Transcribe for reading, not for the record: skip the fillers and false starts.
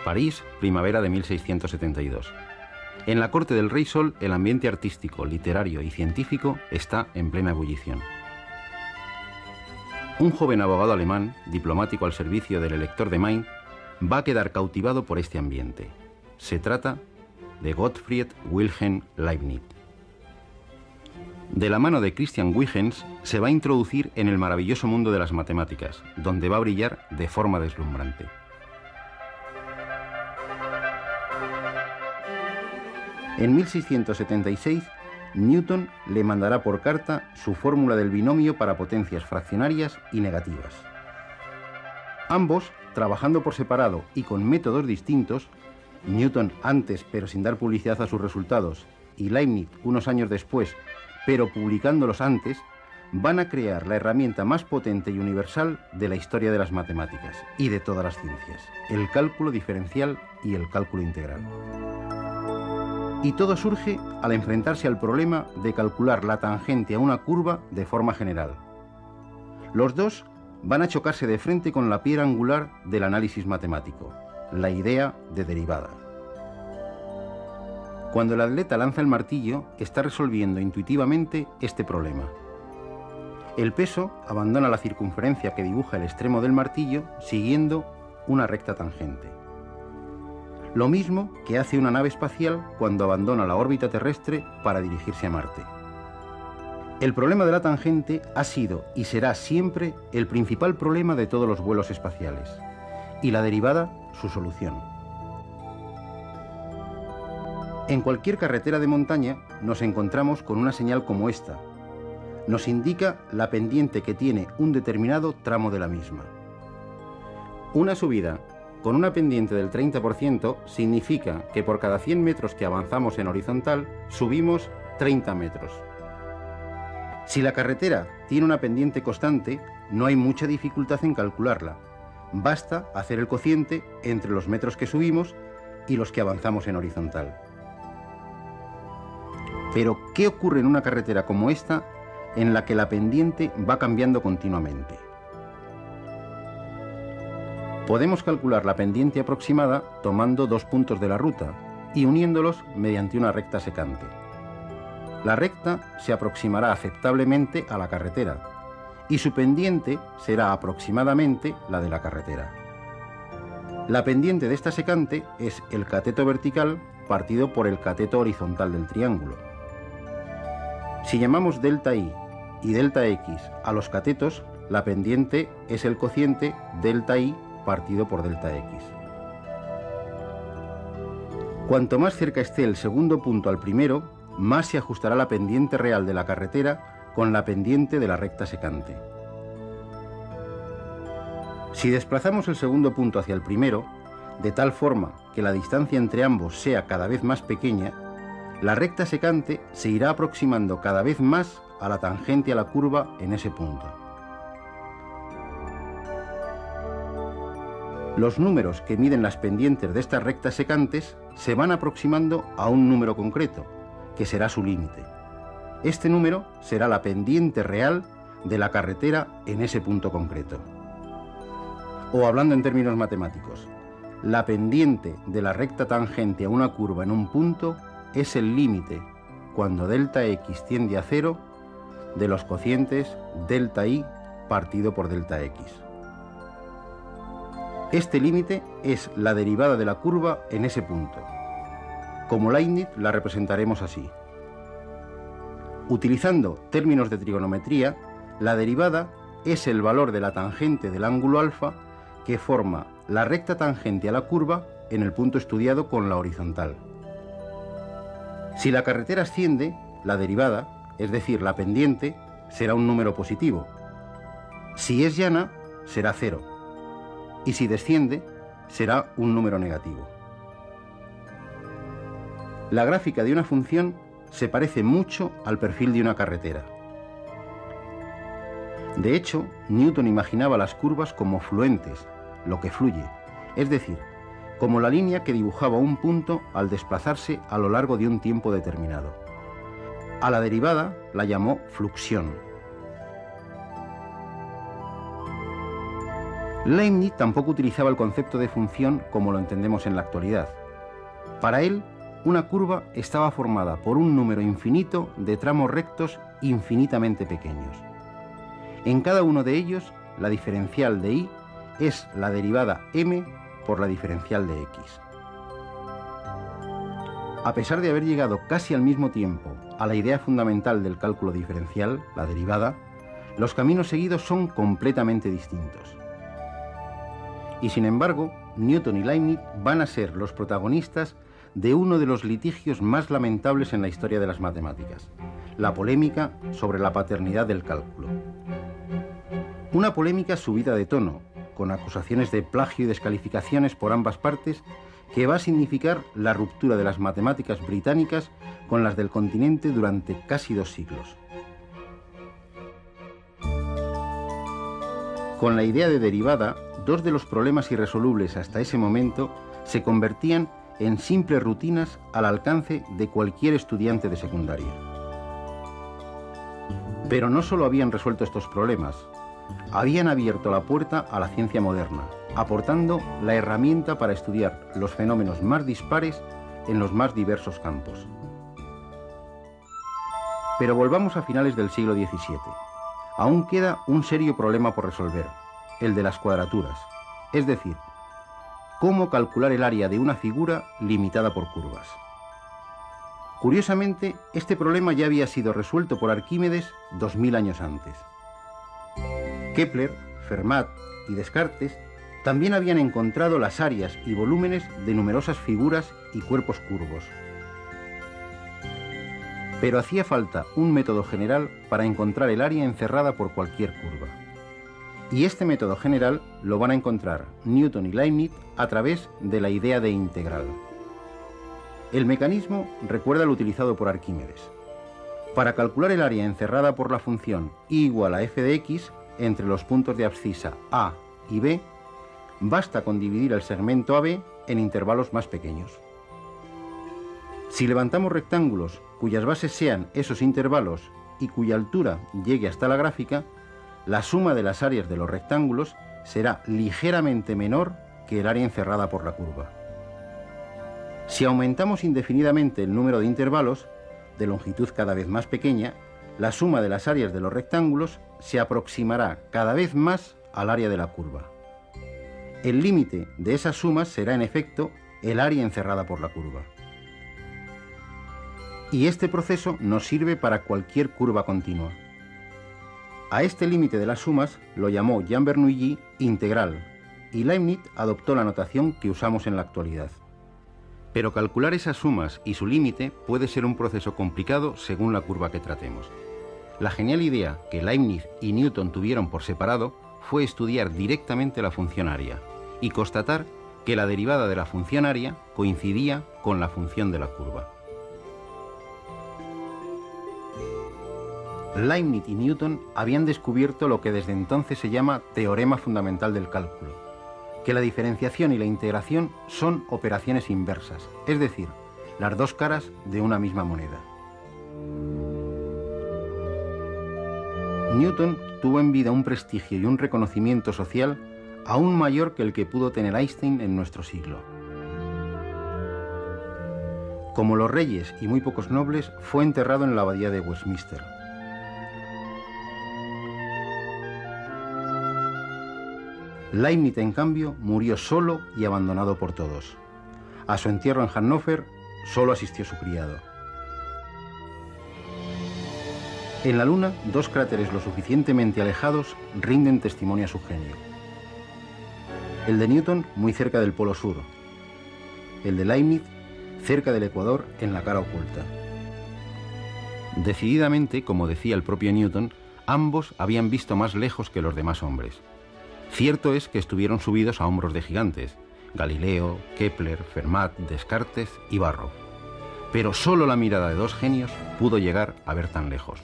París, primavera de 1672. En la corte del Rey Sol, el ambiente artístico, literario y científico está en plena ebullición. Un joven abogado alemán, diplomático al servicio del elector de Mainz, va a quedar cautivado por este ambiente. Se trata de Gottfried Wilhelm Leibniz. De la mano de Christian Huygens se va a introducir en el maravilloso mundo de las matemáticas, donde va a brillar de forma deslumbrante. En 1676, Newton le mandará por carta su fórmula del binomio para potencias fraccionarias y negativas. Ambos, trabajando por separado y con métodos distintos, Newton antes pero sin dar publicidad a sus resultados y Leibniz unos años después pero publicándolos antes, van a crear la herramienta más potente y universal de la historia de las matemáticas y de todas las ciencias, el cálculo diferencial y el cálculo integral. Y todo surge al enfrentarse al problema de calcular la tangente a una curva de forma general. Los dos van a chocarse de frente con la piedra angular del análisis matemático, la idea de derivada. Cuando el atleta lanza el martillo, está resolviendo intuitivamente este problema. El peso abandona la circunferencia que dibuja el extremo del martillo siguiendo una recta tangente. Lo mismo que hace una nave espacial cuando abandona la órbita terrestre para dirigirse a Marte. El problema de la tangente ha sido y será siempre el principal problema de todos los vuelos espaciales, y la derivada su solución. En cualquier carretera de montaña nos encontramos con una señal como esta. Nos indica la pendiente que tiene un determinado tramo de la misma. Una subida con una pendiente del 30% significa que por cada 100 metros que avanzamos en horizontal, subimos 30 metros. Si la carretera tiene una pendiente constante, no hay mucha dificultad en calcularla. Basta hacer el cociente entre los metros que subimos y los que avanzamos en horizontal. Pero, ¿qué ocurre en una carretera como esta en la que la pendiente va cambiando continuamente? Podemos calcular la pendiente aproximada tomando dos puntos de la ruta y uniéndolos mediante una recta secante. La recta se aproximará aceptablemente a la carretera y su pendiente será aproximadamente la de la carretera. La pendiente de esta secante es el cateto vertical partido por el cateto horizontal del triángulo. Si llamamos delta i y delta x a los catetos, la pendiente es el cociente delta i partido por delta x. Cuanto más cerca esté el segundo punto al primero, más se ajustará la pendiente real de la carretera con la pendiente de la recta secante. Si desplazamos el segundo punto hacia el primero, de tal forma que la distancia entre ambos sea cada vez más pequeña, la recta secante se irá aproximando cada vez más a la tangente a la curva en ese punto. Los números que miden las pendientes de estas rectas secantes se van aproximando a un número concreto, que será su límite. Este número será la pendiente real de la carretera en ese punto concreto. O hablando en términos matemáticos, la pendiente de la recta tangente a una curva en un punto es el límite, cuando delta x tiende a 0, de los cocientes delta i partido por delta x. Este límite es la derivada de la curva en ese punto. Como Leibniz la representaremos así. Utilizando términos de trigonometría, la derivada es el valor de la tangente del ángulo alfa que forma la recta tangente a la curva en el punto estudiado con la horizontal. Si la carretera asciende, la derivada, es decir, la pendiente, será un número positivo. Si es llana, será 0. Y si desciende, será un número negativo. La gráfica de una función se parece mucho al perfil de una carretera. De hecho, Newton imaginaba las curvas como fluentes, lo que fluye, es decir, como la línea que dibujaba un punto al desplazarse a lo largo de un tiempo determinado. A la derivada la llamó fluxión. Leibniz tampoco utilizaba el concepto de función como lo entendemos en la actualidad. Para él, una curva estaba formada por un número infinito de tramos rectos infinitamente pequeños. En cada uno de ellos, la diferencial de y es la derivada m por la diferencial de x. A pesar de haber llegado casi al mismo tiempo a la idea fundamental del cálculo diferencial, la derivada, los caminos seguidos son completamente distintos. Y sin embargo, Newton y Leibniz van a ser los protagonistas de uno de los litigios más lamentables en la historia de las matemáticas, la polémica sobre la paternidad del cálculo. Una polémica subida de tono, con acusaciones de plagio y descalificaciones por ambas partes, que va a significar la ruptura de las matemáticas británicas con las del continente durante casi 2 siglos. Con la idea de derivada, 2 de los problemas irresolubles hasta ese momento se convertían en simples rutinas al alcance de cualquier estudiante de secundaria. Pero no solo habían resuelto estos problemas, habían abierto la puerta a la ciencia moderna, aportando la herramienta para estudiar los fenómenos más dispares en los más diversos campos. Pero volvamos a finales del siglo XVII. Aún queda un serio problema por resolver, el de las cuadraturas, es decir, cómo calcular el área de una figura limitada por curvas. Curiosamente, este problema ya había sido resuelto por Arquímedes 2000 años antes. Kepler, Fermat y Descartes también habían encontrado las áreas y volúmenes de numerosas figuras y cuerpos curvos. Pero hacía falta un método general para encontrar el área encerrada por cualquier curva. Y este método general lo van a encontrar Newton y Leibniz a través de la idea de integral. El mecanismo recuerda al utilizado por Arquímedes. Para calcular el área encerrada por la función y igual a f de x entre los puntos de abscisa a y b, basta con dividir el segmento AB en intervalos más pequeños. Si levantamos rectángulos cuyas bases sean esos intervalos y cuya altura llegue hasta la gráfica, la suma de las áreas de los rectángulos será ligeramente menor que el área encerrada por la curva. Si aumentamos indefinidamente el número de intervalos, de longitud cada vez más pequeña, la suma de las áreas de los rectángulos se aproximará cada vez más al área de la curva. El límite de esas sumas será en efecto el área encerrada por la curva. Y este proceso nos sirve para cualquier curva continua. A este límite de las sumas lo llamó Jean Bernoulli integral, y Leibniz adoptó la notación que usamos en la actualidad. Pero calcular esas sumas y su límite puede ser un proceso complicado según la curva que tratemos. La genial idea que Leibniz y Newton tuvieron por separado fue estudiar directamente la función área y constatar que la derivada de la función área coincidía con la función de la curva. Leibniz y Newton habían descubierto lo que desde entonces se llama teorema fundamental del cálculo, que la diferenciación y la integración son operaciones inversas, es decir, las 2 caras de una misma moneda. Newton tuvo en vida un prestigio y un reconocimiento social aún mayor que el que pudo tener Einstein en nuestro siglo. Como los reyes y muy pocos nobles, fue enterrado en la abadía de Westminster. Leibniz, en cambio, murió solo y abandonado por todos. A su entierro en Hannover solo asistió su criado. En la Luna, 2 cráteres lo suficientemente alejados rinden testimonio a su genio. El de Newton muy cerca del polo sur, el de Leibniz cerca del ecuador en la cara oculta. Decididamente, como decía el propio Newton, ambos habían visto más lejos que los demás hombres. Cierto es que estuvieron subidos a hombros de gigantes, Galileo, Kepler, Fermat, Descartes y Barrow. Pero solo la mirada de 2 genios pudo llegar a ver tan lejos.